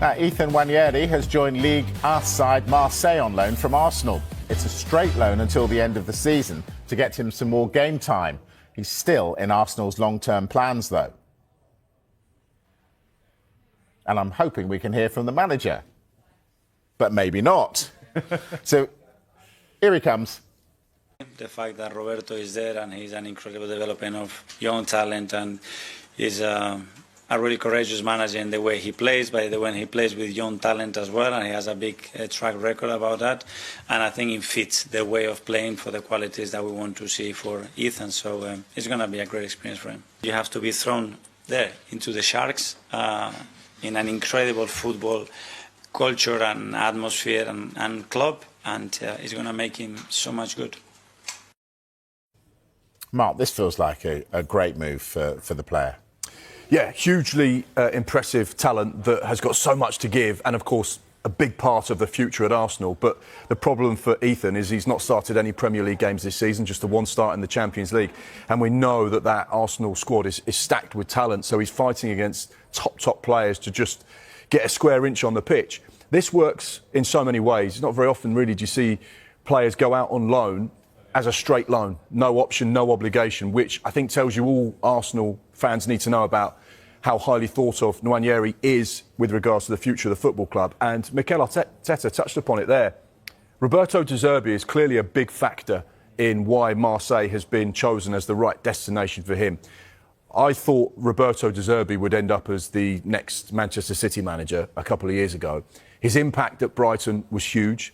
Ethan Nwaneri has joined League A side Marseille on loan from Arsenal. It's a straight loan until the end of the season to get him some more game time. He's still in Arsenal's long-term plans, though. And I'm hoping we can hear from the manager. But maybe not. So, here he comes. The fact that Roberto is there and he's an incredible development of young talent, and he's a really courageous manager in the way he plays, by the way he plays with young talent as well, and he has a big track record about that. And I think it fits the way of playing for the qualities that we want to see for Ethan. So it's going to be a great experience for him. You have to be thrown there into the Sharks in an incredible football culture and atmosphere and club, and it's going to make him so much good. Mark, this feels like a great move for the player. Yeah, hugely impressive talent that has got so much to give, and of course a big part of the future at Arsenal. But the problem for Ethan is he's not started any Premier League games this season, just the one start in the Champions League. And we know that Arsenal squad is stacked with talent, so he's fighting against top players to just get a square inch on the pitch. This works in so many ways. Not very often really do you see players go out on loan as a straight loan, no option, no obligation, which I think tells you all Arsenal fans need to know about how highly thought of Nwaneri is with regards to the future of the football club. And Mikel Arteta touched upon it there. Roberto De Zerbi is clearly a big factor in why Marseille has been chosen as the right destination for him. I thought Roberto De Zerbi would end up as the next Manchester City manager a couple of years ago. His impact at Brighton was huge.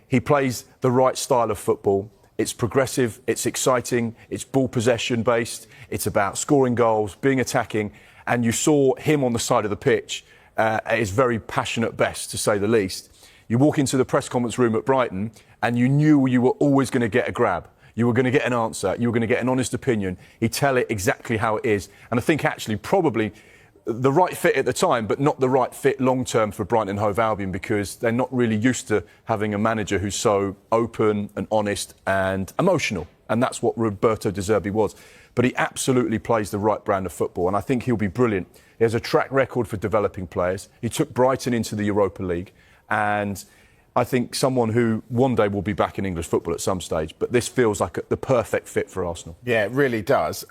He plays the right style of football. It's progressive, it's exciting, it's ball possession based, it's about scoring goals, being attacking, and you saw him on the side of the pitch at his very passionate best, to say the least. You walk into the press conference room at Brighton and you knew you were always going to get a grab. You were going to get an answer, you were going to get an honest opinion. He'd tell it exactly how it is. And I think actually probably the right fit at the time, but not the right fit long-term for Brighton and Hove Albion, because they're not really used to having a manager who's so open and honest and emotional. And that's what Roberto De Zerbi was. But he absolutely plays the right brand of football, and I think he'll be brilliant. He has a track record for developing players. He took Brighton into the Europa League, and I think someone who one day will be back in English football at some stage. But this feels like the perfect fit for Arsenal. Yeah, it really does.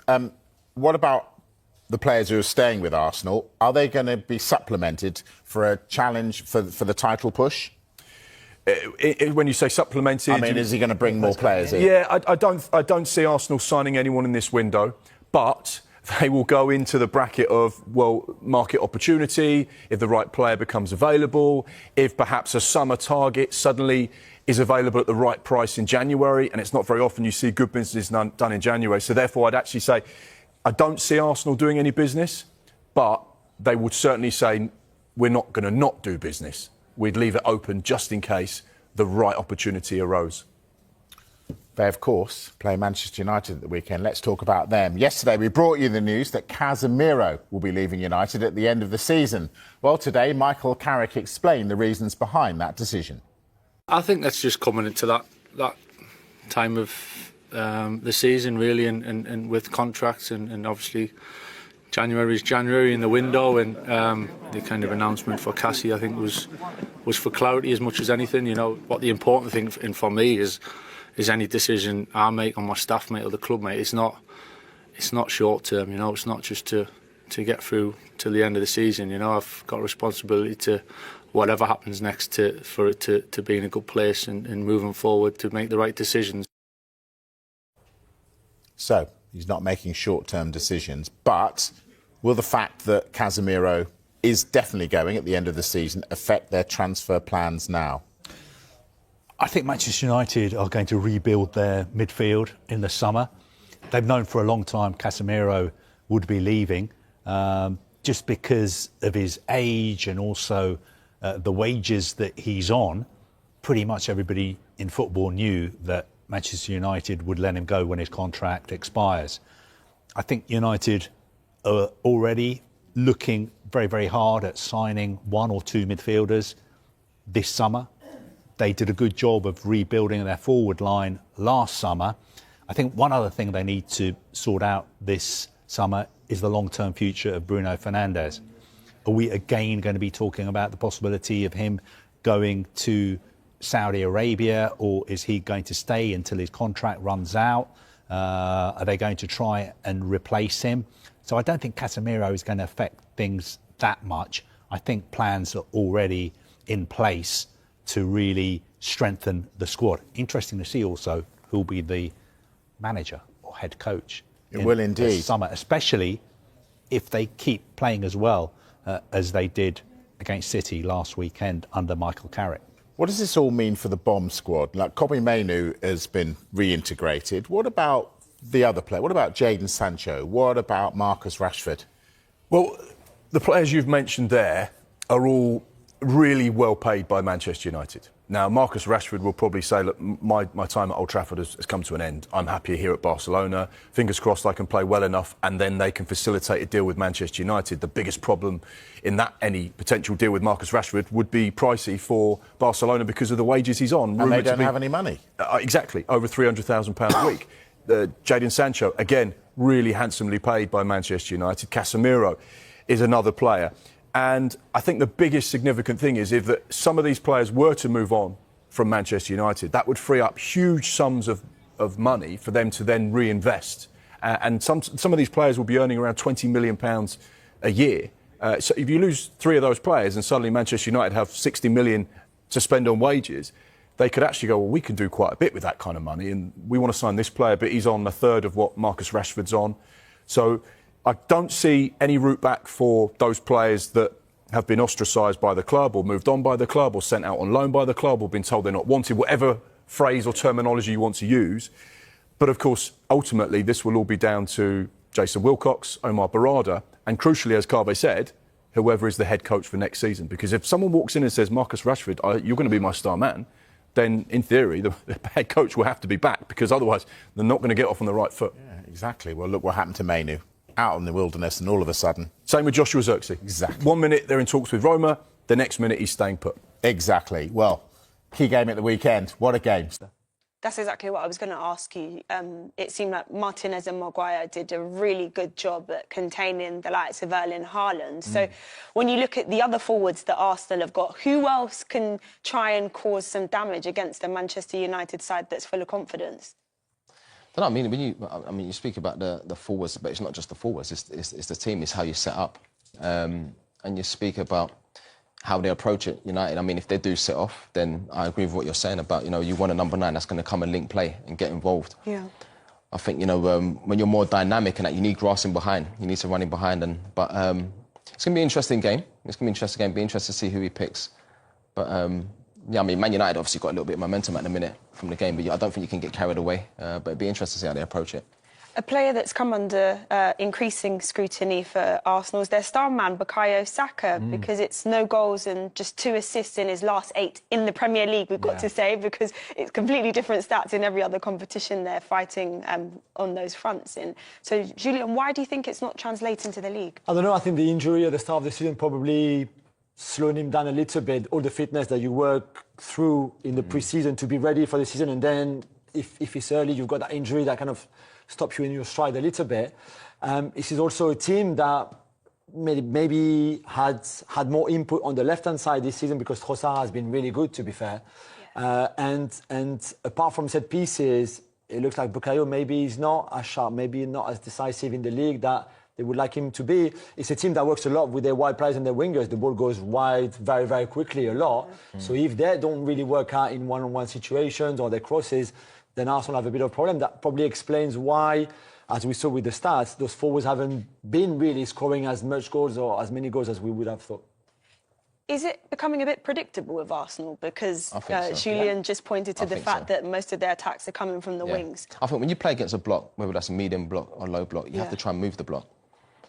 What about the players who are staying with Arsenal? Are they going to be supplemented for a challenge for the title push? When you say supplemented, I mean, is he going to bring more players in? Yeah, I don't see Arsenal signing anyone in this window, but they will go into the bracket of, well, market opportunity, if the right player becomes available, if perhaps a summer target suddenly is available at the right price in January, and it's not very often you see good business done in January. So therefore, I'd actually say I don't see Arsenal doing any business, but they would certainly say we're not going to not do business. We'd leave it open just in case the right opportunity arose. They, of course, play Manchester United at the weekend. Let's talk about them. Yesterday, we brought you the news that Casemiro will be leaving United at the end of the season. Well, today, Michael Carrick explained the reasons behind that decision. I think that's just coming into that time of the season, really, and with contracts, and obviously January is January in the window, and the kind of announcement for Cassie, I think, was for clarity as much as anything. You know, what the important thing for me is any decision I make on my staff mate or the club mate. It's not short term. You know, it's not just to get through till the end of the season. You know, I've got a responsibility to whatever happens next for it to be in a good place and moving forward to make the right decisions. So he's not making short-term decisions, but will the fact that Casemiro is definitely going at the end of the season affect their transfer plans now? I think Manchester United are going to rebuild their midfield in the summer. They've known for a long time Casemiro would be leaving, just because of his age and also the wages that he's on. Pretty much everybody in football knew that Manchester United would let him go when his contract expires. I think United are already looking very, very hard at signing one or two midfielders this summer. They did a good job of rebuilding their forward line last summer. I think one other thing they need to sort out this summer is the long-term future of Bruno Fernandes. Are we again going to be talking about the possibility of him going to Saudi Arabia, or is he going to stay until his contract runs out? Are they going to try and replace him? So I don't think Casemiro is going to affect things that much. I think plans are already in place to really strengthen the squad. Interesting to see also who'll be the manager or head coach. It will indeed. The summer, especially if they keep playing as well as they did against City last weekend under Michael Carrick. What does this all mean for the bomb squad? Like, Kobe Mainoo has been reintegrated. What about the other player? What about Jadon Sancho? What about Marcus Rashford? Well, the players you've mentioned there are all really well paid by Manchester United. Now, Marcus Rashford will probably say, look, my time at Old Trafford has come to an end. I'm happier here at Barcelona. Fingers crossed I can play well enough and then they can facilitate a deal with Manchester United. The biggest problem in that any potential deal with Marcus Rashford would be pricey for Barcelona because of the wages he's on. And they don't have any money. Exactly, over £300,000 a week. Jadon Sancho, again, really handsomely paid by Manchester United. Casemiro is another player. And I think the biggest significant thing is if that some of these players were to move on from Manchester United, that would free up huge sums of money for them to then reinvest. And some of these players will be earning around £20 million a year. So if you lose 3 of those players and suddenly Manchester United have 60 million to spend on wages, they could actually go, well, we can do quite a bit with that kind of money. And we want to sign this player, but he's on a third of what Marcus Rashford's on. So I don't see any route back for those players that have been ostracised by the club or moved on by the club or sent out on loan by the club or been told they're not wanted, whatever phrase or terminology you want to use. But of course, ultimately, this will all be down to Jason Wilcox, Omar Barada, and crucially, as Kave said, whoever is the head coach for next season. Because if someone walks in and says, Marcus Rashford, you're going to be my star man, then in theory, the head coach will have to be back because otherwise they're not going to get off on the right foot. Yeah, exactly. Well, look what happened to Mainoo. Out in the wilderness and all of a sudden... Same with Joshua Zirkzee. Exactly. 1 minute they're in talks with Roma, the next minute he's staying put. Exactly. Well, key game at the weekend. What a game. That's exactly what I was going to ask you. It seemed like Martinez and Maguire did a really good job at containing the likes of Erling Haaland. So when you look at the other forwards that Arsenal have got, who else can try and cause some damage against the Manchester United side that's full of confidence? I mean, you speak about the forwards, but it's not just the forwards. It's the team. It's how you set up, and you speak about how they approach it. United. I mean, if they do sit off, then I agree with what you're saying about you want a number 9 that's going to come and link play and get involved. Yeah. I think when you're more dynamic and that you need grass in behind, you need to run in behind, but it's going to be an interesting game. It's going to be an interesting game. Be interested to see who he picks, but. Yeah, I mean, Man United obviously got a little bit of momentum at the minute from the game, but I don't think you can get carried away. But it'd be interesting to see how they approach it. A player that's come under increasing scrutiny for Arsenal is their star man, Bukayo Saka, because it's no goals and just 2 assists in his last 8 in the Premier League, we've got to say, because it's completely different stats in every other competition they're fighting on those fronts in. So, Julian, why do you think it's not translating to the league? I don't know. I think the injury at the start of the season probably slowing him down a little bit, all the fitness that you work through in the pre-season to be ready for the season, and then if it's early, you've got that injury that kind of stops you in your stride a little bit. This is also a team that maybe had more input on the left-hand side this season because Trossard has been really good, to be fair. Yeah. And apart from set pieces, it looks like Bukayo maybe is not as sharp, maybe not as decisive in the league that they would like him to be. It's a team that works a lot with their wide players and their wingers. The ball goes wide very, very quickly a lot. So if they don't really work out in one-on-one situations or their crosses, then Arsenal have a bit of a problem. That probably explains why, as we saw with the stats, those forwards haven't been really scoring as much goals or as many goals as we would have thought. Is it becoming a bit predictable with Arsenal? Because Julian just pointed to the fact that most of their attacks are coming from the wings. I think when you play against a block, whether that's a medium block or low block, you have to try and move the block.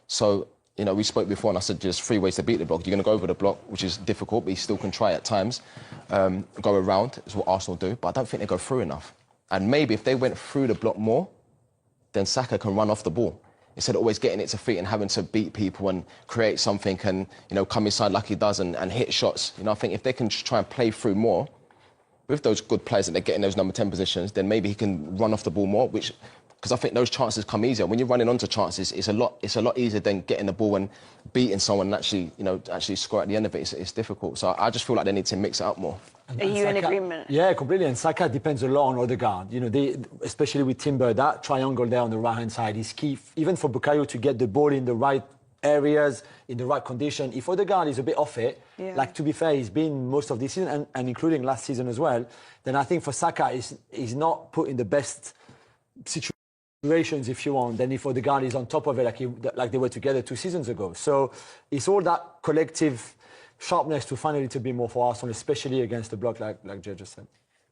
So, we spoke before and I said there's 3 ways to beat the block. You're going to go over the block, which is difficult, but you still can try at times. Go around is what Arsenal do, but I don't think they go through enough. And maybe if they went through the block more, then Saka can run off the ball. Instead of always getting it to feet and having to beat people and create something and, come inside like he does and hit shots. I think if they can try and play through more, with those good players that they get in those number 10 positions, then maybe he can run off the ball more, which because I think those chances come easier. When you're running onto chances, it's a lot easier than getting the ball and beating someone and actually score at the end of it. It's difficult. So I just feel like they need to mix it up more. Are you in agreement? Yeah, completely. And Saka depends a lot on Odegaard. Especially with Timber, that triangle there on the right-hand side is key, even for Bukayo to get the ball in the right areas, in the right condition. If Odegaard is a bit off it, like, to be fair, he's been most of this season and including last season as well, then I think for Saka, he's not put in the best situations, if you want, than if Odegaard is on top of it like they were together 2 seasons ago. So it's all that collective sharpness to find a little bit more for Arsenal, especially against a block like Gyökeres just said.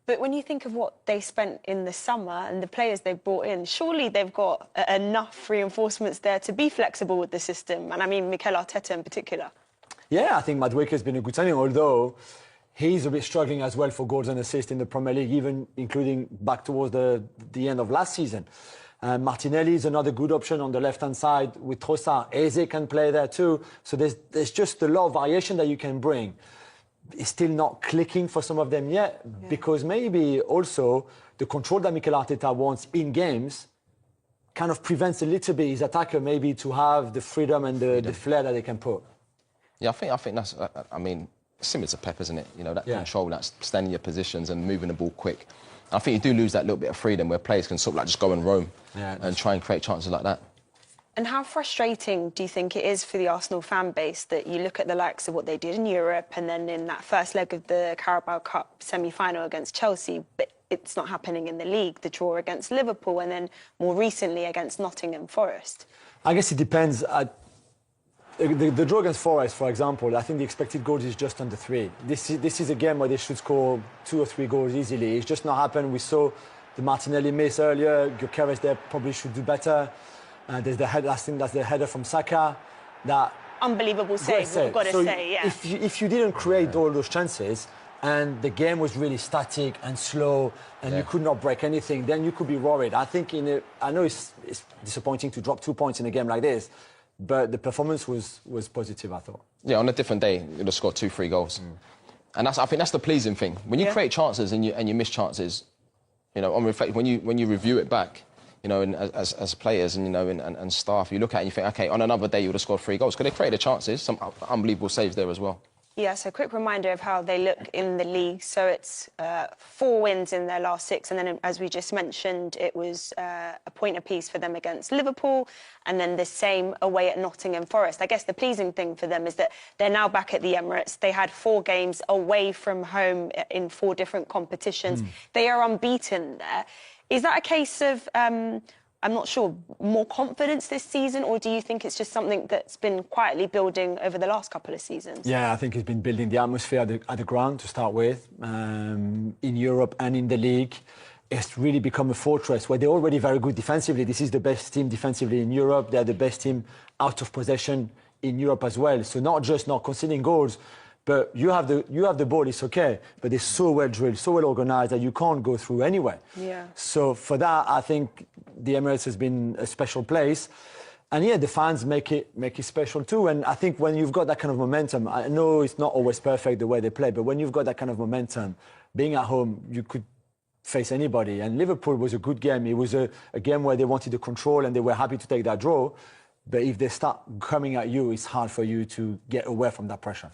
But when you think of what they spent in the summer and the players they've brought in, surely they've got enough reinforcements there to be flexible with the system. And I mean Mikel Arteta in particular. Yeah, I think Madueke has been a good signing, although he's a bit struggling as well for goals and assists in the Premier League, even including back towards the end of last season. Martinelli is another good option on the left-hand side with Trossard. Eze can play there too. So there's just a lot of variation that you can bring. It's still not clicking for some of them yet, because maybe also the control that Mikel Arteta wants in games kind of prevents a little bit his attacker maybe to have the freedom and the flair that they can put. Yeah, I think that's, I mean, similar to Pep, isn't it? That control, that standing your positions and moving the ball quick. I think you do lose that little bit of freedom where players can sort of like just go and roam and try and create chances like that. And how frustrating do you think it is for the Arsenal fan base that you look at the likes of what they did in Europe and then in that first leg of the Carabao Cup semi-final against Chelsea, but it's not happening in the league, the draw against Liverpool and then more recently against Nottingham Forest? I guess it depends. The draw against Forest, for example, I think the expected goals is just under 3. This is a game where they should score 2 or 3 goals easily. It's just not happened. We saw the Martinelli miss earlier. Gyökeres there probably should do better. There's the header, I think that's the header from Saka. That unbelievable save, we've got to say, yeah. If you didn't create all those chances and the game was really static and slow and you could not break anything, then you could be worried. I think I know it's disappointing to drop 2 points in a game like this, but the performance was positive, I thought. Yeah, on a different day, you'd have scored 2-3 goals. And I think that's the pleasing thing. When you create chances and you miss chances, on reflect, when you review it back, and as players and staff, you look at it and you think, OK, on another day you would have scored 3 goals. Because they created chances, some unbelievable saves there as well. Yeah, so a quick reminder of how they look in the league. So it's 4 wins in their last 6. And then, as we just mentioned, it was a point apiece for them against Liverpool and then the same away at Nottingham Forest. I guess the pleasing thing for them is that they're now back at the Emirates. They had 4 games away from home in 4 different competitions. They are unbeaten there. Is that a case of, I'm not sure, more confidence this season, or do you think it's just something that's been quietly building over the last couple of seasons? Yeah, I think it's been building the atmosphere at the ground to start with, in Europe and in the league. It's really become a fortress where they're already very good defensively. This is the best team defensively in Europe. They're the best team out of possession in Europe as well. So not just not conceding goals, but you have the ball, it's okay, but they're so well drilled, so well organised that you can't go through anywhere. Yeah. So for that, I think the Emirates has been a special place. And yeah, the fans make it special too. And I think when you've got that kind of momentum, I know it's not always perfect the way they play, but when you've got that kind of momentum, being at home, you could face anybody. And Liverpool was a good game. It was a game where they wanted the control and they were happy to take that draw. But if they start coming at you, it's hard for you to get away from that pressure.